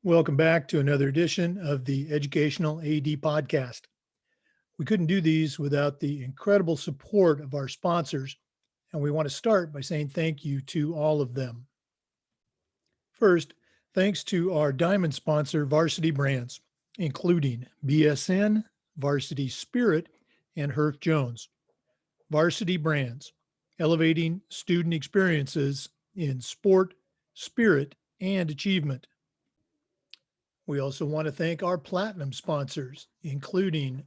Welcome back to another edition of the Educational AD Podcast. We couldn't do these without the incredible support of our sponsors, and we want to start by saying thank you to all of them. First, thanks to our diamond sponsor, Varsity Brands, including BSN, Varsity Spirit, and Herc Jones. Varsity Brands, elevating student experiences in sport, spirit, and achievement. We also want to thank our platinum sponsors, including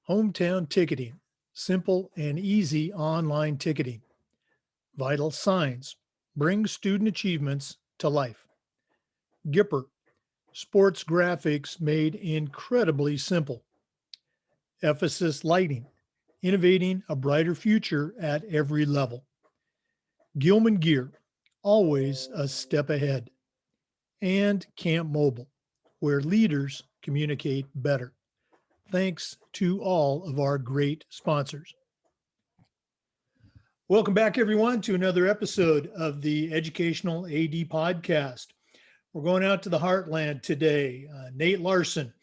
Hometown Ticketing, simple and easy online ticketing. Vital Signs, bring student achievements to life. Gipper, sports graphics made incredibly simple. Ephesus Lighting, innovating a brighter future at every level. Gilman Gear, always a step ahead. And Camp Mobile, where leaders communicate better. Thanks to all of our great sponsors. Welcome back, everyone, to another episode of the Educational AD Podcast. We're going out to the heartland today. Nate Larsen.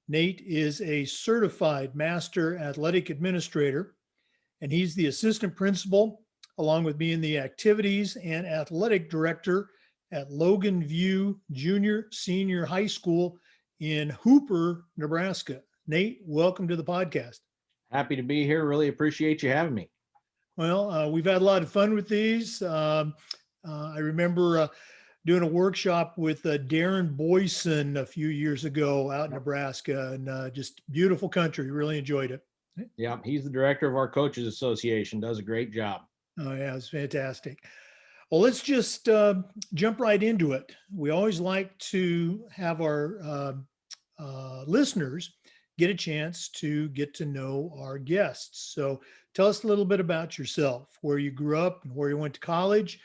Nate is a certified master athletic administrator, and he's the assistant principal, along with being the activities and athletic director at Logan View Junior Senior High School in Hooper, Nebraska. Nate, welcome to the podcast. Happy to be here. Really appreciate you having me. Well, we've had a lot of fun with these. I remember doing a workshop with Darren Boyson a few years ago out in Nebraska, and just beautiful country. Really enjoyed it. Yeah, he's the director of our Coaches Association. Does a great job. Oh, yeah, it's fantastic. Well, let's just jump right into it. We always like to have our listeners get a chance to get to know our guests. So tell us a little bit about yourself, where you grew up and where you went to college,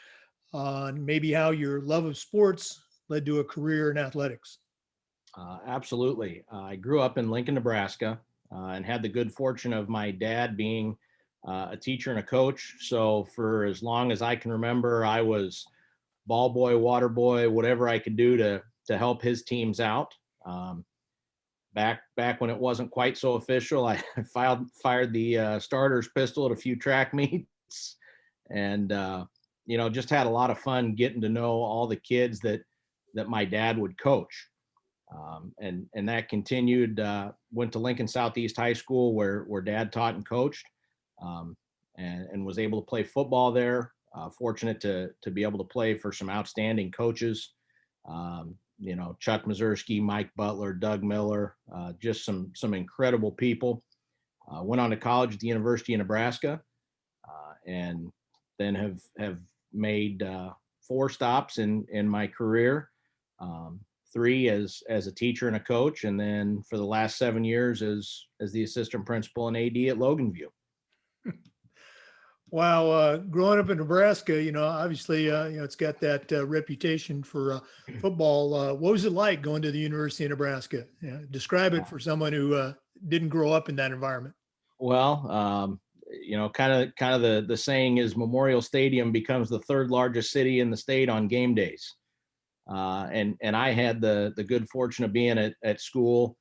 and maybe how your love of sports led to a career in athletics. Absolutely. I grew up in Lincoln, Nebraska, and had the good fortune of my dad being a teacher and a coach. So for as long as I can remember, I was ball boy, water boy, whatever I could do to help his teams out. Back when it wasn't quite so official, I fired the starter's pistol at a few track meets, and just had a lot of fun getting to know all the kids that my dad would coach. And that continued. Went to Lincoln Southeast High School where Dad taught and coached, and was able to play football there. Fortunate to be able to play for some outstanding coaches. Chuck Mazursky, Mike Butler, Doug Miller, just some incredible people. Went on to college at the University of Nebraska, and then have made 4 stops in my career, 3 as a teacher and a coach, and then for the last 7 years as the assistant principal and AD at Logan View. Wow, growing up in Nebraska, obviously, it's got that reputation for football. What was it like going to the University of Nebraska? Describe it for someone who didn't grow up in that environment. Well, kind of the saying is Memorial Stadium becomes the 3rd largest city in the state on game days. And I had the good fortune of being at school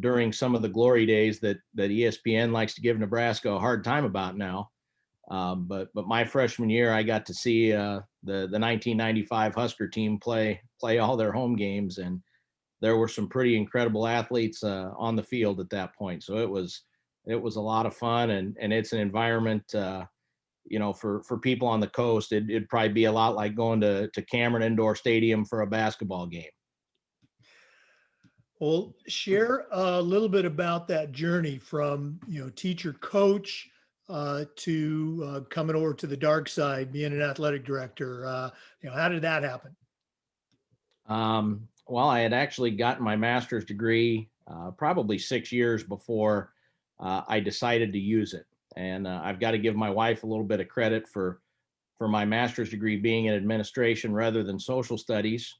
during some of the glory days that ESPN likes to give Nebraska a hard time about now. But my freshman year, I got to see the 1995 Husker team play all their home games, and there were some pretty incredible athletes on the field at that point. So it was a lot of fun, and it's an environment, for people on the coast, it'd probably be a lot like going to Cameron Indoor Stadium for a basketball game. Well, share a little bit about that journey from, teacher coach to coming over to the dark side, being an athletic director. How did that happen? Well, I had actually gotten my master's degree probably 6 years before I decided to use it. And I've got to give my wife a little bit of credit for my master's degree being in administration rather than social studies.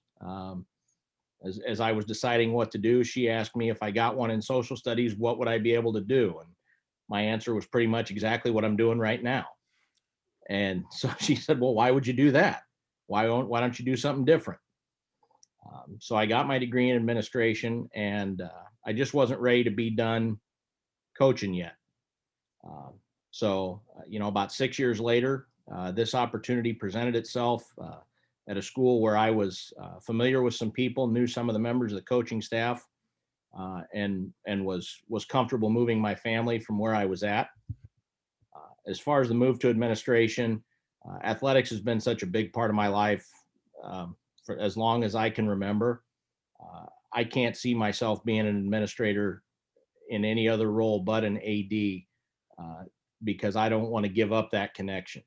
As I was deciding what to do, she asked me if I got one in social studies, what would I be able to do? And my answer was pretty much exactly what I'm doing right now. And so she said, well, why would you do that? Why don't you do something different? So I got my degree in administration, and I just wasn't ready to be done coaching yet. About 6 years later, this opportunity presented itself at a school where I was familiar with some people, knew some of the members of the coaching staff, and was comfortable moving my family from where I was at. As far as the move to administration, athletics has been such a big part of my life for as long as I can remember. I can't see myself being an administrator in any other role but an AD, because I don't want to give up that connection.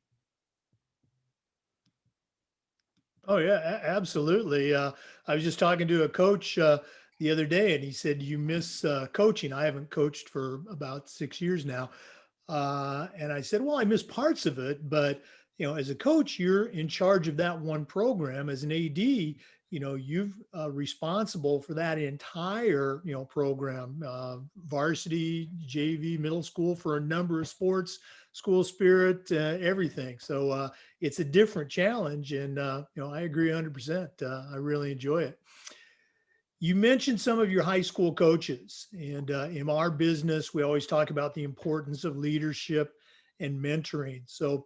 Oh yeah, absolutely. I was just talking to a coach the other day, and he said, "You miss coaching." I haven't coached for about 6 years now, and I said, "Well, I miss parts of it, but as a coach, you're in charge of that one program. As an AD, you've responsible for that entire program, varsity, JV, middle school, for a number of sports, school spirit, everything. So it's a different challenge, and I agree 100%. I really enjoy it. You mentioned some of your high school coaches, and in our business, we always talk about the importance of leadership and mentoring. So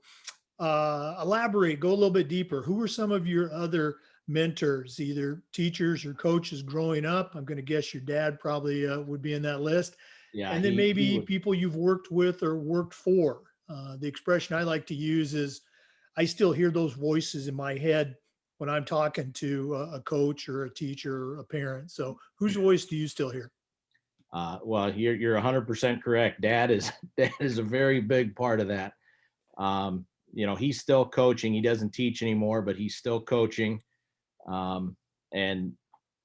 elaborate, go a little bit deeper. Who were some of your other mentors, either teachers or coaches growing up? I'm going to guess your dad probably would be in that list. Yeah, And then he maybe was. people you've worked with or worked for. The expression I like to use is I still hear those voices in my head when I'm talking to a coach or a teacher or a parent. So whose voice do you still hear? Well, you're 100% correct. Dad is dad is a very big part of that. He's still coaching. He doesn't teach anymore, but he's still coaching. And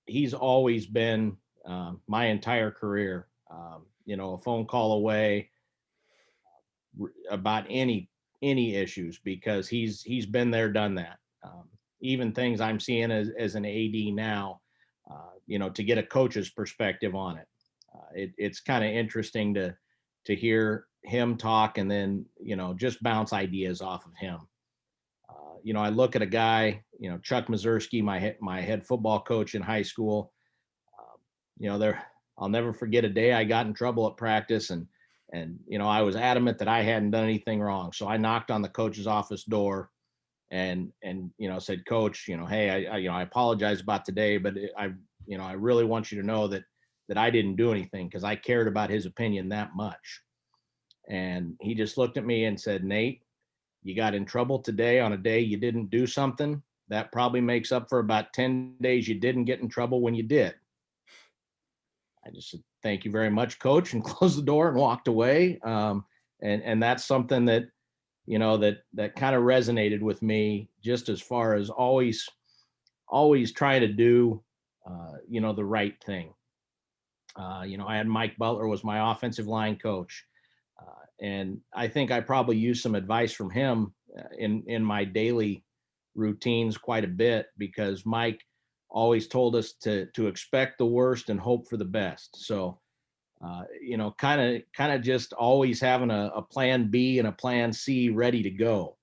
he's always been my entire career. A phone call away about any issues, because he's been there, done that. Even things I'm seeing as an AD now, to get a coach's perspective on it. It's kind of interesting to hear him talk, and then just bounce ideas off of him. I look at a guy, Chuck Mazurski, my head football coach in high school. There, I'll never forget a day I got in trouble at practice, and I was adamant that I hadn't done anything wrong. So I knocked on the coach's office door, and said, "Coach, hey, I apologize about today, but I really want you to know that I didn't do anything, because I cared about his opinion that much." And he just looked at me and said, "Nate, you got in trouble today on a day you didn't do something. That probably makes up for about 10 days you didn't get in trouble when you did." I just said, "Thank you very much, coach," and closed the door and walked away. And that's something that, that kind of resonated with me, just as far as always trying to do, the right thing. I had Mike Butler was my offensive line coach. And I think I probably used some advice from him in my daily routines quite a bit, because Mike always told us to expect the worst and hope for the best. So, kind of just always having a plan B and a plan C ready to go.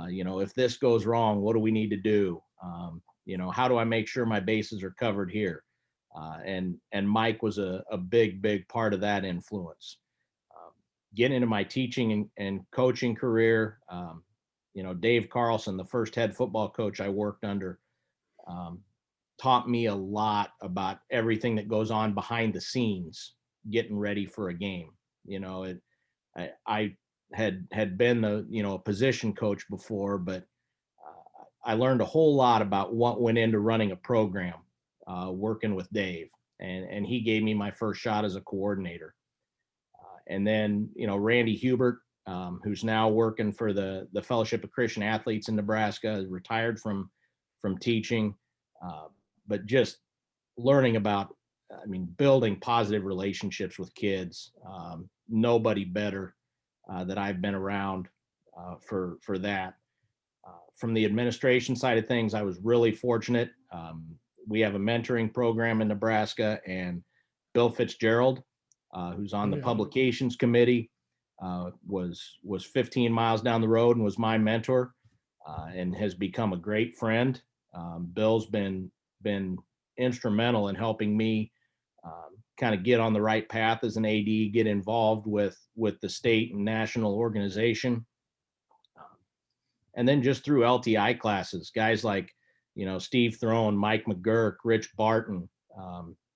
If this goes wrong, what do we need to do? How do I make sure my bases are covered here? And Mike was a big part of that influence. Getting into my teaching and coaching career, Dave Carlson, the first head football coach I worked under, taught me a lot about everything that goes on behind the scenes, getting ready for a game. I had been a position coach before, but I learned a whole lot about what went into running a program, working with Dave, and he gave me my first shot as a coordinator. And then, Randy Hubert, who's now working for the Fellowship of Christian Athletes in Nebraska, retired from teaching, but just learning about, building positive relationships with kids. Nobody better that I've been around for that. From the administration side of things, I was really fortunate. We have a mentoring program in Nebraska, and Bill Fitzgerald, who's on Oh, the yeah. publications committee, was 15 miles down the road and was my mentor, and has become a great friend. Bill's been instrumental in helping me kind of get on the right path as an AD, get involved with the state and national organization. And then just through LTI classes, guys like, Steve Throne, Mike McGurk, Rich Barton,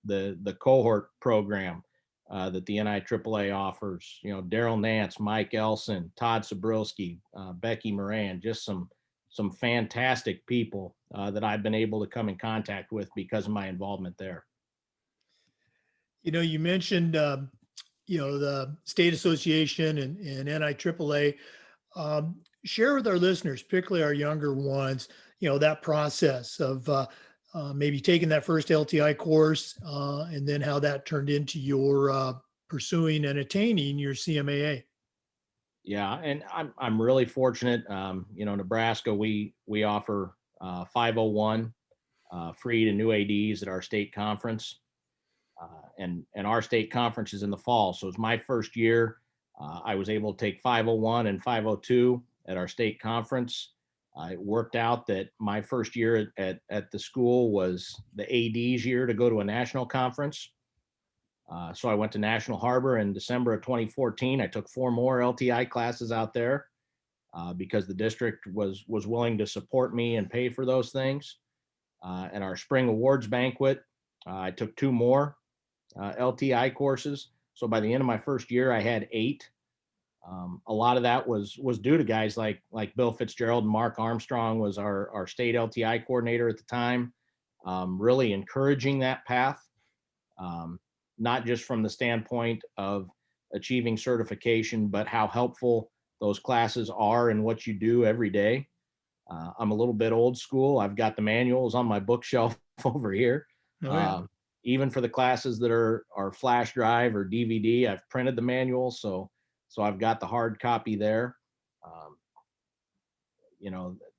the cohort program that the NIAAA offers, Daryl Nance, Mike Elson, Todd Sabrilski, Becky Moran, just some fantastic people that I've been able to come in contact with because of my involvement there. You mentioned, the state association and NIAAA. Share with our listeners, particularly our younger ones, that process of maybe taking that first LTI course and then how that turned into your pursuing and attaining your CMAA. Yeah, and I'm really fortunate. Nebraska, we offer 501 free to new ADs at our state conference. And our state conference is in the fall. So it's my first year. I was able to take 501 and 502 at our state conference. It worked out that my first year at the school was the AD's year to go to a national conference. So I went to National Harbor in December of 2014. I took 4 more LTI classes out there because the district was willing to support me and pay for those things. And our spring awards banquet, I took 2 more LTI courses. So by the end of my first year, I had 8. A lot of that was due to guys like Bill Fitzgerald and Mark Armstrong was our state LTI coordinator at the time, really encouraging that path, not just from the standpoint of achieving certification, but how helpful those classes are and what you do every day. I'm a little bit old school. I've got the manuals on my bookshelf over here. Oh, yeah. Even for the classes that are flash drive or DVD, I've printed the manual. So I've got the hard copy there.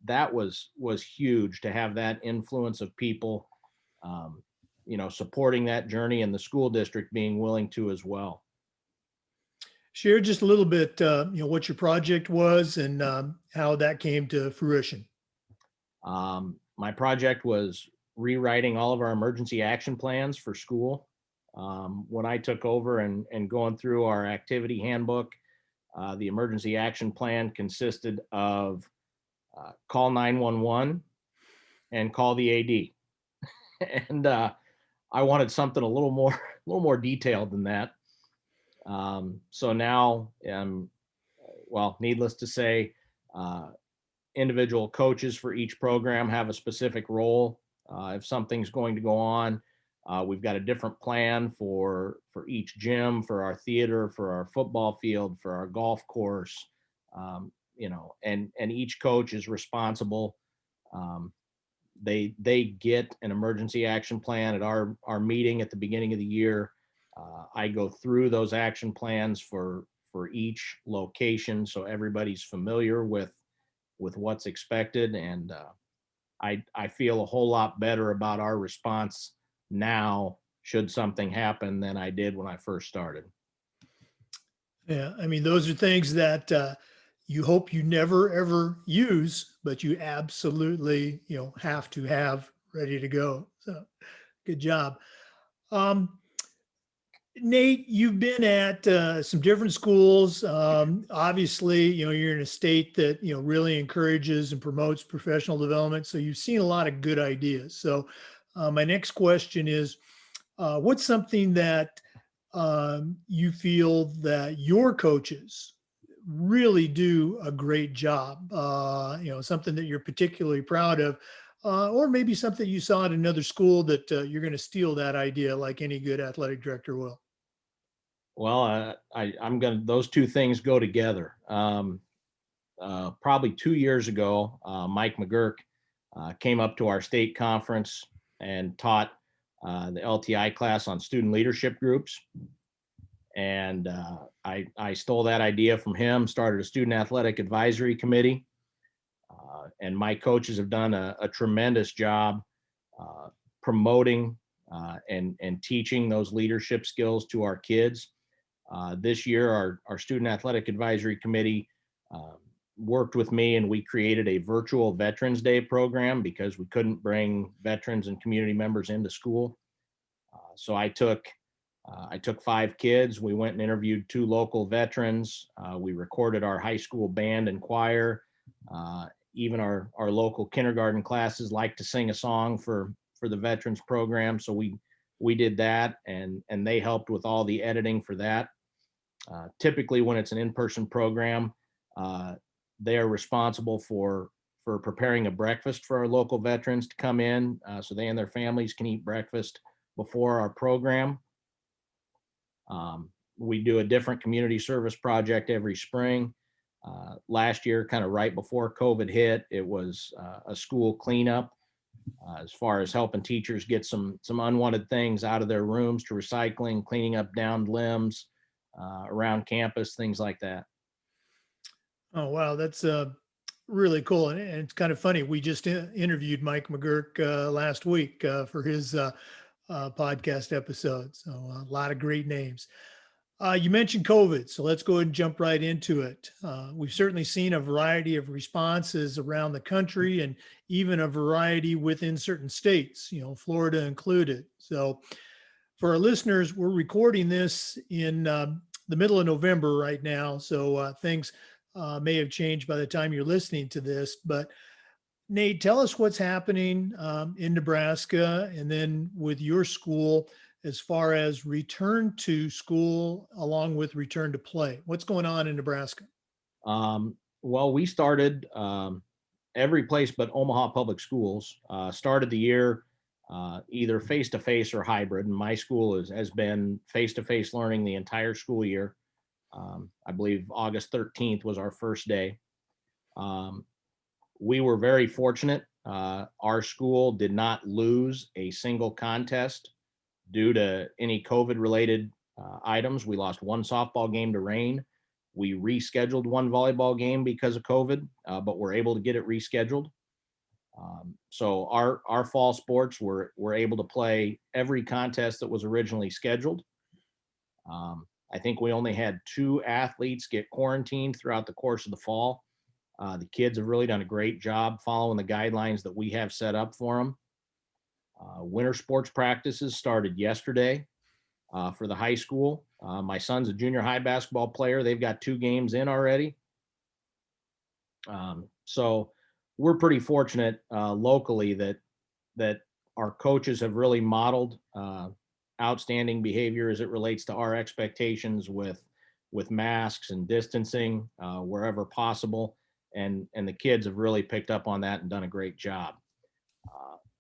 That was huge to have that influence of people, supporting that journey and the school district being willing to as well. Share just a little bit, what your project was and how that came to fruition. My project was rewriting all of our emergency action plans for school. When I took over and going through our activity handbook, the emergency action plan consisted of call 911 and call the AD. And I wanted something a little more detailed than that. So now, needless to say, individual coaches for each program have a specific role. If something's going to go on, we've got a different plan for each gym, for our theater, for our football field, for our golf course, and each coach is responsible. They get an emergency action plan at our meeting at the beginning of the year. I go through those action plans for each location, so everybody's familiar with what's expected, and I feel a whole lot better about our response now should something happen than I did when I first started. Yeah, I mean, those are things that you hope you never ever use, but you absolutely have to have ready to go. So good job. Nate, you've been at some different schools. Obviously, you're in a state that, really encourages and promotes professional development. So you've seen a lot of good ideas. So my next question is, what's something that you feel that your coaches really do a great job? Something that you're particularly proud of, or maybe something you saw at another school that you're going to steal that idea like any good athletic director will. Well, those two things go together. Probably 2 years ago, Mike McGurk came up to our state conference and taught the LTI class on student leadership groups. And I stole that idea from him, started a student athletic advisory committee. And my coaches have done a tremendous job promoting and teaching those leadership skills to our kids. This year, our student athletic advisory committee worked with me, and we created a virtual Veterans Day program because we couldn't bring veterans and community members into school. So I took 5 kids. We went and interviewed 2 local veterans. We recorded our high school band and choir. Even our local kindergarten classes like to sing a song for the veterans program. So we did that, and they helped with all the editing for that. Typically, when it's an in-person program, they are responsible for preparing a breakfast for our local veterans to come in, so they and their families can eat breakfast before our program. We do a different community service project every spring. Last year, kind of right before COVID hit, it was a school cleanup, as far as helping teachers get some unwanted things out of their rooms to recycling, cleaning up downed limbs around campus, things like that. Oh, wow. That's really cool. And it's kind of funny. We just interviewed Mike McGurk last week for his podcast episode. So a lot of great names. You mentioned COVID, so let's go ahead and jump right into it. We've certainly seen a variety of responses around the country and even a variety within certain states, Florida included. So for our listeners, we're recording this in the middle of November right now. So things may have changed by the time you're listening to this. But Nate, tell us what's happening in Nebraska and then with your school as far as return to school along with return to play. What's going on in Nebraska? Well, we started every place but Omaha Public Schools started the year either face-to-face or hybrid. And my school has been face-to-face learning the entire school year. I believe August 13th was our first day. We were very fortunate. Our school did not lose a single contest due to any COVID related items. We lost one softball game to rain. We rescheduled one volleyball game because of COVID, but we're able to get it rescheduled. So our fall sports were able to play every contest that was originally scheduled. I think we only had 2 athletes get quarantined throughout the course of the fall. The kids have really done a great job following the guidelines that we have set up for them. Winter sports practices started yesterday for the high school. My son's a junior high basketball player. They've got 2 games in already. So we're pretty fortunate locally that our coaches have really modeled outstanding behavior as it relates to our expectations with masks and distancing wherever possible. And the kids have really picked up on that and done a great job.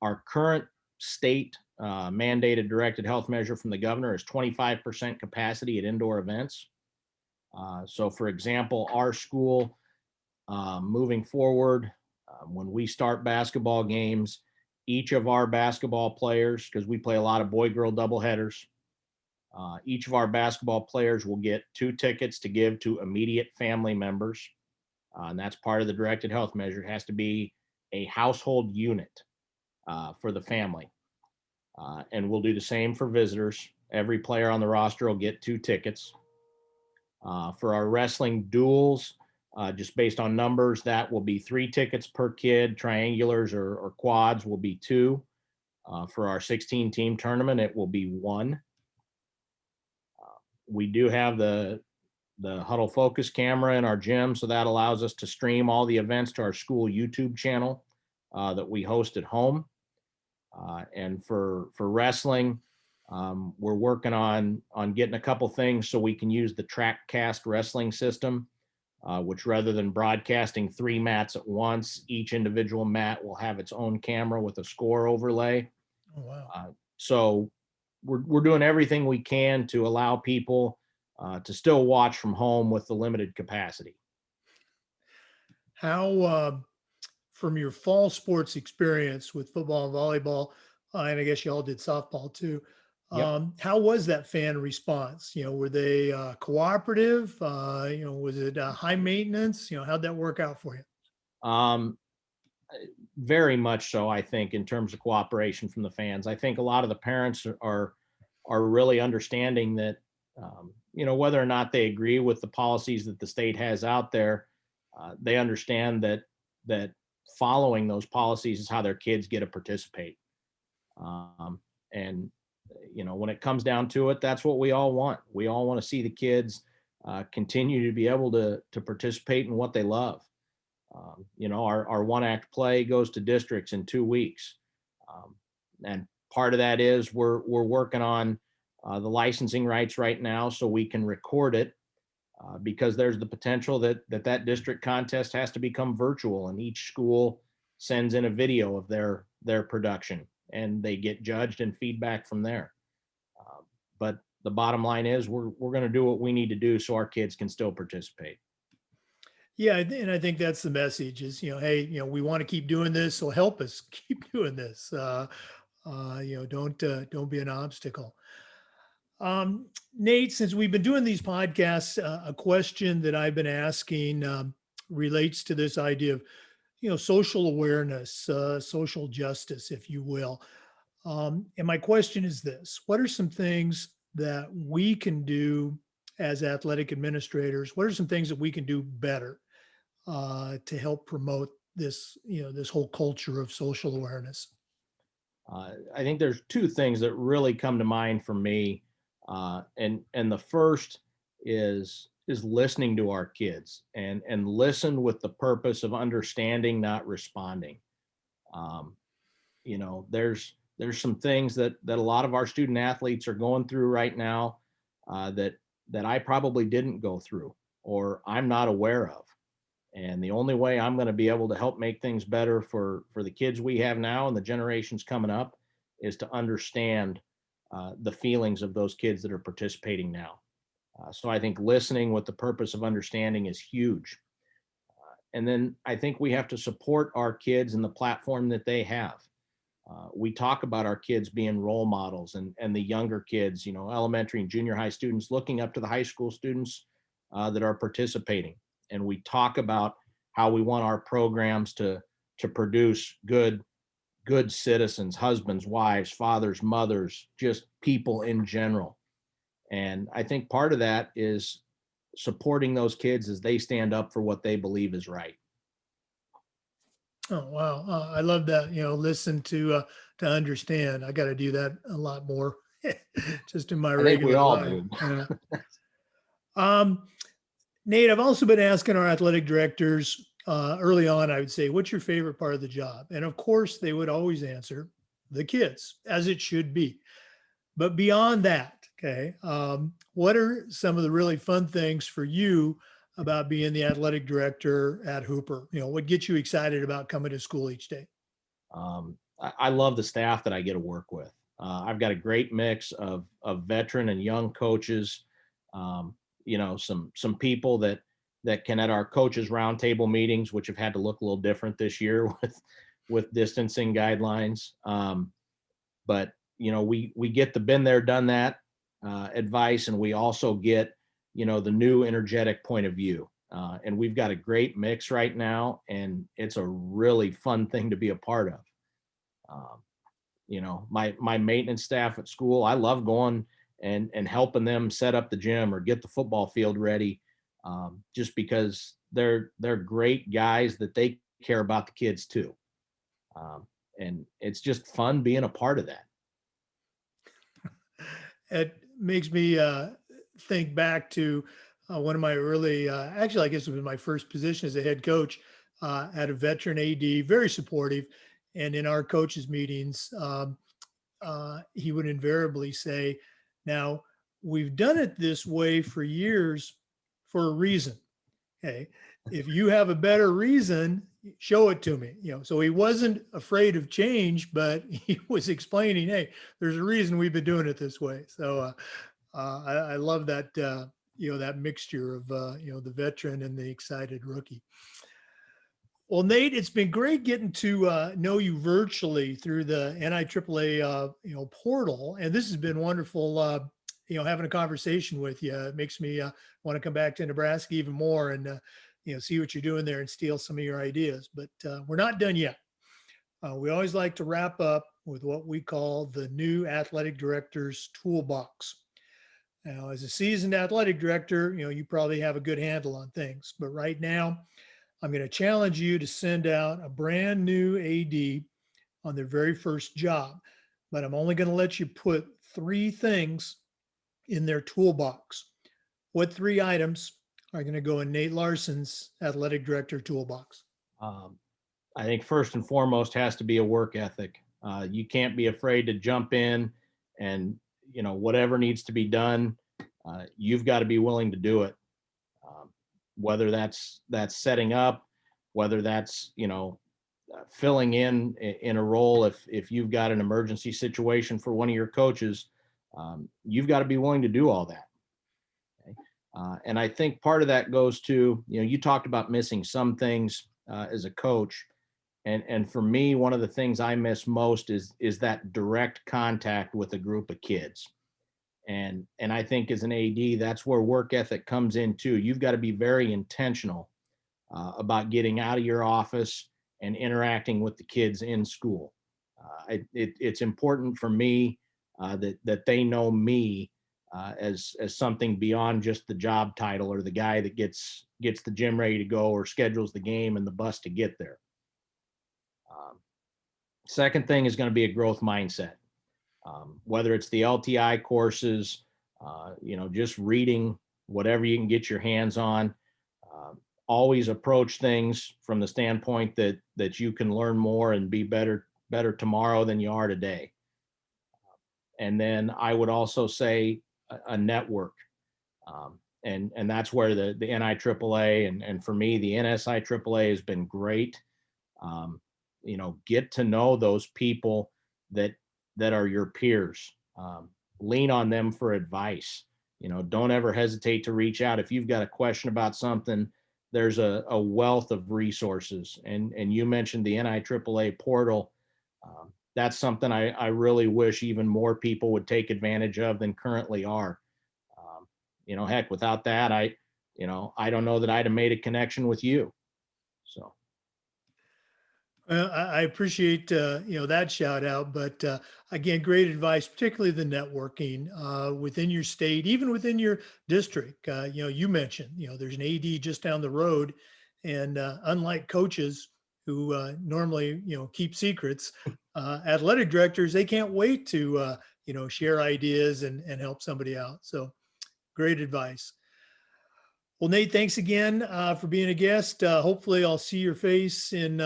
Our current state mandated directed health measure from the governor is 25% capacity at indoor events. So for example, our school moving forward, when we start basketball games, each of our basketball players, because we play a lot of boy-girl doubleheaders, each of our basketball players will get 2 tickets to give to immediate family members. And that's part of the directed health measure. It has to be a household unit for the family. And we'll do the same for visitors. Every player on the roster will get 2 tickets. For our wrestling duels, just based on numbers, that will be 3 tickets per kid. Triangulars or quads will be 2. For our 16-team tournament, it will be 1. We do have the Huddle Focus camera in our gym, so that allows us to stream all the events to our school YouTube channel that we host at home. And for wrestling, we're working on getting a couple things so we can use the TrackCast wrestling system, which rather than broadcasting 3 mats at once, each individual mat will have its own camera with a score overlay. Oh, wow. So we're doing everything we can to allow people to still watch from home with the limited capacity. How, from your fall sports experience with football and volleyball, and I guess you all did softball too, Yep. how was that fan response? Were they cooperative? Was it high maintenance? How'd that work out for you? Very much so, I think, in terms of cooperation from the fans. I think a lot of the parents are really understanding that, whether or not they agree with the policies that the state has out there, They understand that following those policies is how their kids get to participate. And when it comes down to it, that's what we all want. We all want to see the kids continue to be able to participate in what they love. Our one act play goes to districts in 2 weeks. And part of that is we're working on the licensing rights right now so we can record it, because there's the potential that district contest has to become virtual, and each school sends in a video of their production, and they get judged and feedback from there. But the bottom line is we're going to do what we need to do so our kids can still participate. Yeah, and I think that's the message is, hey, we want to keep doing this, so help us keep doing this. Don't be an obstacle. Nate, since we've been doing these podcasts, a question that I've been asking relates to this idea of, social awareness, social justice, if you will. And my question is this: what are some things that we can do as athletic administrators? What are some things that we can do better to help promote this, this whole culture of social awareness? I think there's 2 things that really come to mind for me. And the first is listening to our kids and listen with the purpose of understanding, not responding. There's some things that a lot of our student athletes are going through right now that I probably didn't go through or I'm not aware of. And the only way I'm going to be able to help make things better for the kids we have now and the generations coming up is to understand the feelings of those kids that are participating now. So I think listening with the purpose of understanding is huge. And then I think we have to support our kids in the platform that they have. We talk about our kids being role models and the younger kids, elementary and junior high students looking up to the high school students that are participating. And we talk about how we want our programs to produce good citizens, husbands, wives, fathers, mothers, just people in general. And I think part of that is supporting those kids as they stand up for what they believe is right. Oh, wow. I love that, listen to understand. I got to do that a lot more just in my I think we regular all life. do. Nate, I've also been asking our athletic directors early on, I would say, what's your favorite part of the job? And of course, they would always answer the kids, as it should be. But beyond that, okay, what are some of the really fun things for you about being the athletic director at Hooper? What gets you excited about coming to school each day? I love the staff that I get to work with. I've got a great mix of veteran and young coaches. Some people that can at our coaches roundtable meetings, which have had to look a little different this year with distancing guidelines. But we get the been there, done that advice, and we also get the new energetic point of view. And we've got a great mix right now, and it's a really fun thing to be a part of. My maintenance staff at school, I love going and helping them set up the gym or get the football field ready, just because they're great guys that they care about the kids too. And it's just fun being a part of that. It makes me think back to one of my early, actually, I guess it was my first position as a head coach at a veteran AD, very supportive. And in our coaches meetings, he would invariably say, now, we've done it this way for years for a reason. Okay. If you have a better reason, show it to me. So he wasn't afraid of change, but he was explaining, hey, there's a reason we've been doing it this way. So I love that, that mixture of, the veteran and the excited rookie. Well, Nate, it's been great getting to know you virtually through the NIAAA, portal. And this has been wonderful, having a conversation with you. It makes me want to come back to Nebraska even more and, see what you're doing there and steal some of your ideas. But we're not done yet. We always like to wrap up with what we call the new athletic director's toolbox. Now, as a seasoned athletic director, you probably have a good handle on things. But right now, I'm going to challenge you to send out a brand new AD on their very first job, but I'm only going to let you put 3 things in their toolbox. What 3 items are going to go in Nate Larson's athletic director toolbox? Um, I think first and foremost has to be a work ethic. You can't be afraid to jump in and, whatever needs to be done, you've got to be willing to do it. Um, whether that's setting up, whether that's, filling in a role if you've got an emergency situation for one of your coaches, you've got to be willing to do all that. Okay? And I think part of that goes to, you talked about missing some things as a coach. And for me, one of the things I miss most is that direct contact with a group of kids. And I think as an AD, that's where work ethic comes in too. You've got to be very intentional about getting out of your office and interacting with the kids in school. It's important for me that they know me as something beyond just the job title or the guy that gets the gym ready to go or schedules the game and the bus to get there. Second thing is going to be a growth mindset. Whether it's the LTI courses, just reading whatever you can get your hands on. Always approach things from the standpoint that you can learn more and be better tomorrow than you are today. And then I would also say a network. And that's where the NIAAA and for me, the NSIAAA has been great. Get to know those people that are your peers. Lean on them for advice. Don't ever hesitate to reach out. If you've got a question about something, there's a wealth of resources. And you mentioned the NIAAA portal. That's something I really wish even more people would take advantage of than currently are. Heck, without that, I don't know that I'd have made a connection with you. So. I appreciate that shout out, but again, great advice, particularly the networking within your state, even within your district. You mentioned there's an AD just down the road, and unlike coaches who normally keep secrets, athletic directors, they can't wait to share ideas and help somebody out. So great advice. Well, Nate, thanks again for being a guest. Hopefully, I'll see your face in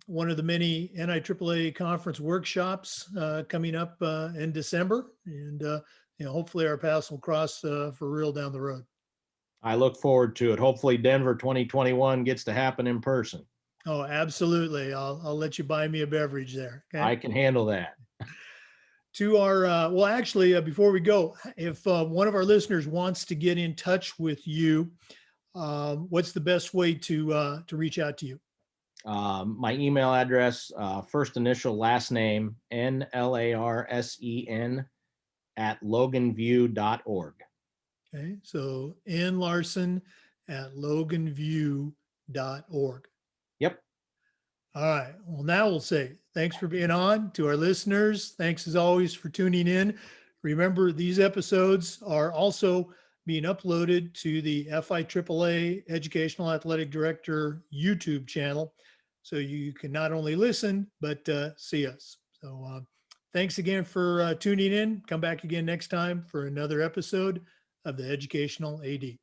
one of the many NIAAA conference workshops coming up in December, and hopefully our paths will cross for real down the road. I look forward to it. Hopefully, Denver 2021 gets to happen in person. Oh, absolutely. I'll let you buy me a beverage there. Okay? I can handle that. To our before we go, if one of our listeners wants to get in touch with you, what's the best way to reach out to you? My email address, first initial, last name, NLARSEN @loganview.org. Okay, so nlarson@loganview.org. Yep. All right. Well, now we'll say thanks for being on. To our listeners, thanks as always for tuning in. Remember, these episodes are also being uploaded to the FIAAA Educational Athletic Director YouTube channel. So you can not only listen, but see us. So thanks again for tuning in. Come back again next time for another episode of the Educational AD.